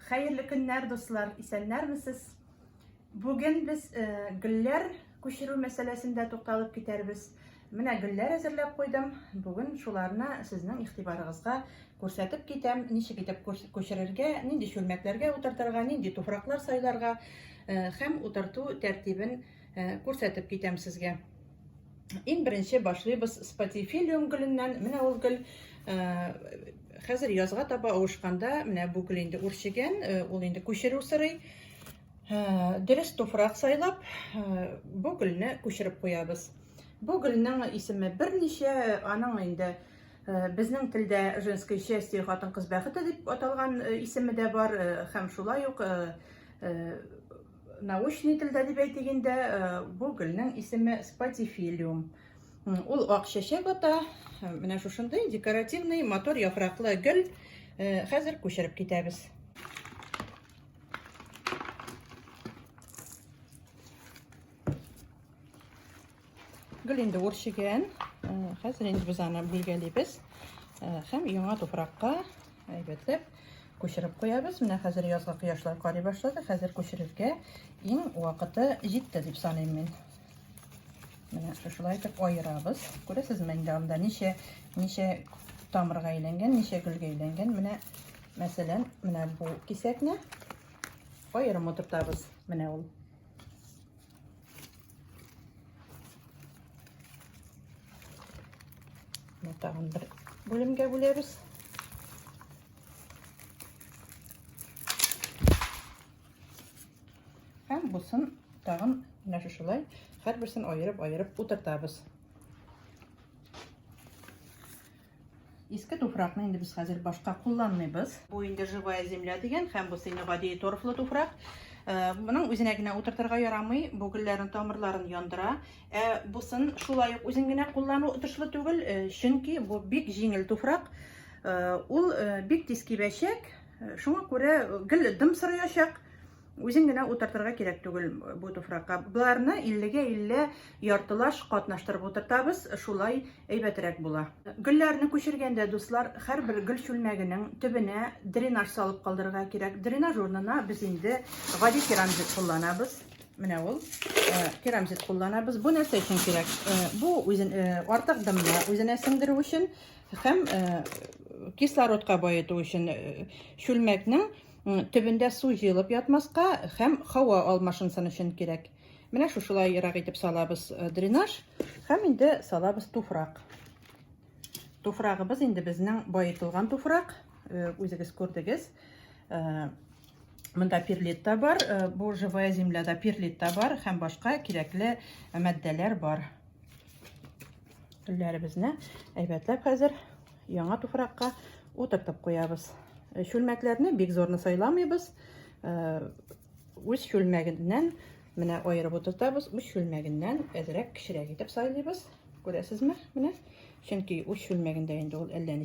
Hayırlı günler dostlar, исәннәр misез? Bugün biz güller күчерү мәсьәләсендә тукталып китәрбез. Менә гөлләр әзерләп куйдым. Бүген шуларны сезнең игътибарыгызга күрсәтеп китәм. Ничек итеп күчерергә, нинди чүлмәкләргә утыртырга, нинди туфраклар сайларга һәм утырту тәртибен күрсәтеп китәм сезгә. Иң беренче башлыйбыз спатифилиум гүленнән. Менә ул гөл хәзер язга таба авышканда, менә бу гөл инде үрчегән, ул инде күчерү сорый. Дөрес туфрак сайлап, бу гөлне күчереп куябыз. Бу гөлнең исеме берничә, аның инде безнең телдә женское счастье, хатын-кыз бәхете дип аталган исеме дә бар, һәм шулай ук научный телдә дип әйтгәндә, бу гөлнең исеме спатифилиум. Ул ак чәчәк ата, менә шушындай декоративный мотор яфраклы гөл. Хәзер күчереп китәбез. Гөл инде үрчегән. Хәзер инде без аны билгелибез. Һәм яңа туфракка әйбәтләп күчереп куябыз. Менә хәзер язга кояшлар карый башлады. Хәзер күчерергә иң вакыты җитте дип саныйм мин. Менә шулай итеп аерабыз. Күрәсезме инде анда ничә тамырга әйләнгән, ничә гөлгә әйләнгән. Менә мәсәлән, менә бу кисәкне аерым утыртабыз. Менә ул. Тагын бер бүлемгә бүләбез. Һәм бусын тагын менә шулай һәрберсен аерып утыртабыз. Иске туфракны инде без хәзер башка кулланмыйбыз. Бу инде живая земля дигән, һәм бу сыйны гади торфлы туфрак. Моның үзенә генә утыртырга ярамый, бу гөлләрнең тамырларын яндыра. Бусын шулай ук үзен генә куллану отышлы түгел, чөнки бу бик җиңел туфрак. Ул бик тиз кибәчәк, шуңа күрә гөл дым сырыячак. Үзен генә утыртырга кирәк түгел бу туфракка. Буларны 50-гә 50 яртылаш катнаштырып утыртабыз, шулай әйбәтрәк була. Гөлләрне күчергәндә дуслар, һәрбер гөл чүлмәгенең төбенә дренаж салып калдырырга кирәк. Дренаж урынына без инде гади керамзит кулланабыз. Менә ул керамзит кулланабыз. Бу нәрсә өчен кирәк? Бу үзен артык дымны үзенә сеңдерү өчен һәм кислородка баету өчен чүлмәкнең төбендә су җыелып ятмаска һәм һава алмашынсын өчен кирәк. Менә шулай ярак итеп салабыз дренаж һәм инде салабыз туфрак. Туфрагыбыз инде безнең баетылган туфрак. Үзегез күрдегез. Монда перлит та бар, бу живая земляда перлит та бар һәм башка кирәкле матдәләр бар. Гөлләребезне әйбәтләп хәзер яңа туфракка утыртып куябыз. Чүлмәкләрне бик зорны сайламыйбыз. Үз чүлмәгеннән менә аерып утыртабыз. Үз чүлмәгеннән әзрәк кечерәк итеп сайлыйбыз. Күрәсезме? Менә. Чөнки үз чүлмәгендә инде ул әллә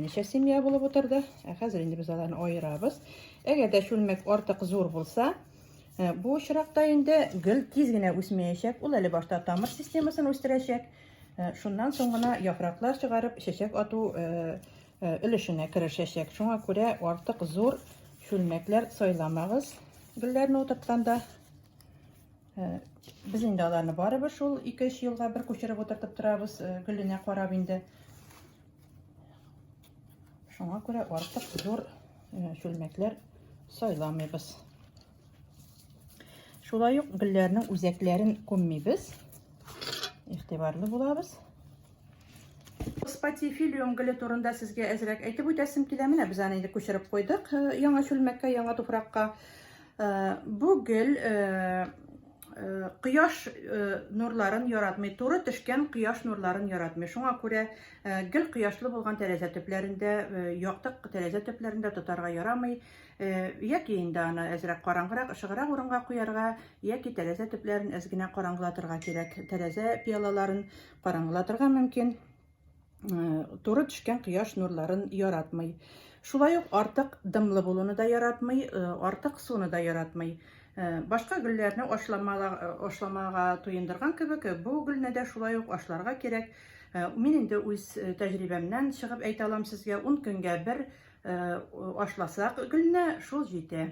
ничә семья булып утырды. Хәзер инде без аларны аерабыз. Әгәр дә чүлмәк артык зур булса, бу очракта инде гөл тиз генә үсмәячәк. Ул әле башта тамыр системасын үстерәчәк. Шуннан соң гына яфраклар чыгарып, чәчәк ату өлешенә керешәчәк. Шуңа күрә артык зур чүлмәкләр сайламагыз гөлләрне утыртканда. Без инде аларны барыбер шул 2-3 елга бер күчереп утыртып торабыз, гөлленә карап инде. Шуңа күрә артык зур чүлмәкләр сайламыйбыз. Шулай ук гөлләрнең үзәкләрен күммибез. Игътибарлы булабыз. Спатифилиум гөле турында сезгә әзрәк әйтеп үтәсем килә. Менә без аны инде күчереп куйдык яңа чүлмәккә, яңа туфракка. Бу гөл кояш нурларын яратмый, туры төшкән кояш нурларын яратмый. Шуңа күрә гөл кояшлы булган тәрәзә төпләрендә, яктык тәрәзә төпләрендә тотарга ярамый. Яки инде аны әзрәк караңгырак, ышыграк урынга куярга, яки тәрәзә төпләрен әз генә караңгылатырга кирәк. Тәрәзә пиялаларын караңгылатырга мөмкин. Туры төшкән кояш нурларын яратмый. Шулай ук артык дымлы булуны да яратмый, артык суны да яратмый. Башка гөлләрне ашламага туендырган кебек, бу гөлне дә шулай ук ашларга кирәк. Мин инде үз тәҗрибәмнән чыгып әйтә алам сезгә, 10 көнгә бер ашласак гөлне шул җитә.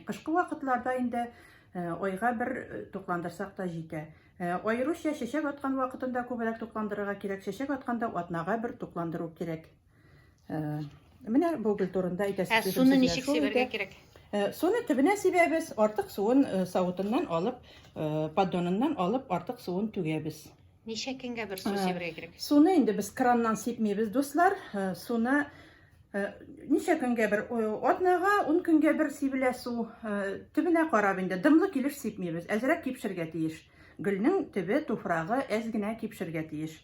Кышкы вакытларда инде айга бер тукландырсак та җитә. Аеруча чәчәк аткан вакытында күбрәк тукландырырга кирәк. Чәчәк атканда атнага бер тукландыру кирәк. Менә бу гөл турында әйтәсез. Суны ничек сибәргә кирәк? Суны төбенә сибәбез, артык суын савытыннан алып, поддоныннан алып, артык суын түгәбез. Ничә көнгә бер су сибәргә кирәк? Суны инде без краннан сипмибез, дуслар. Суны ничә көнгә бер, атнага 10 көнгә бер сибелә су. Төбенә карап инде дымлы килеш сипмибез, әзрәк кипшергә тиеш. Гөлнең төбе, туфрагы әз генә кипшергә тиеш.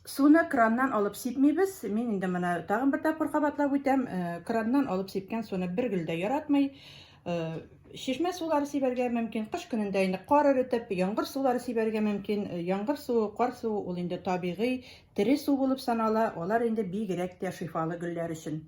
Суны краннан алып сипмибез. Мин инде моны тагын бер тапкыр кабатлап үтәм. Краннан алып сипкән суны бер гөл дә яратмый. Шишмә сулары сибәргә мөмкин. Кыш көнендә инде кар эритеп, яңгыр сулары сибәргә мөмкин. Яңгыр суы, кар суы ул инде табигый, тере су булып санала. Алар инде бигрәк тә шифалы гөлләр өчен.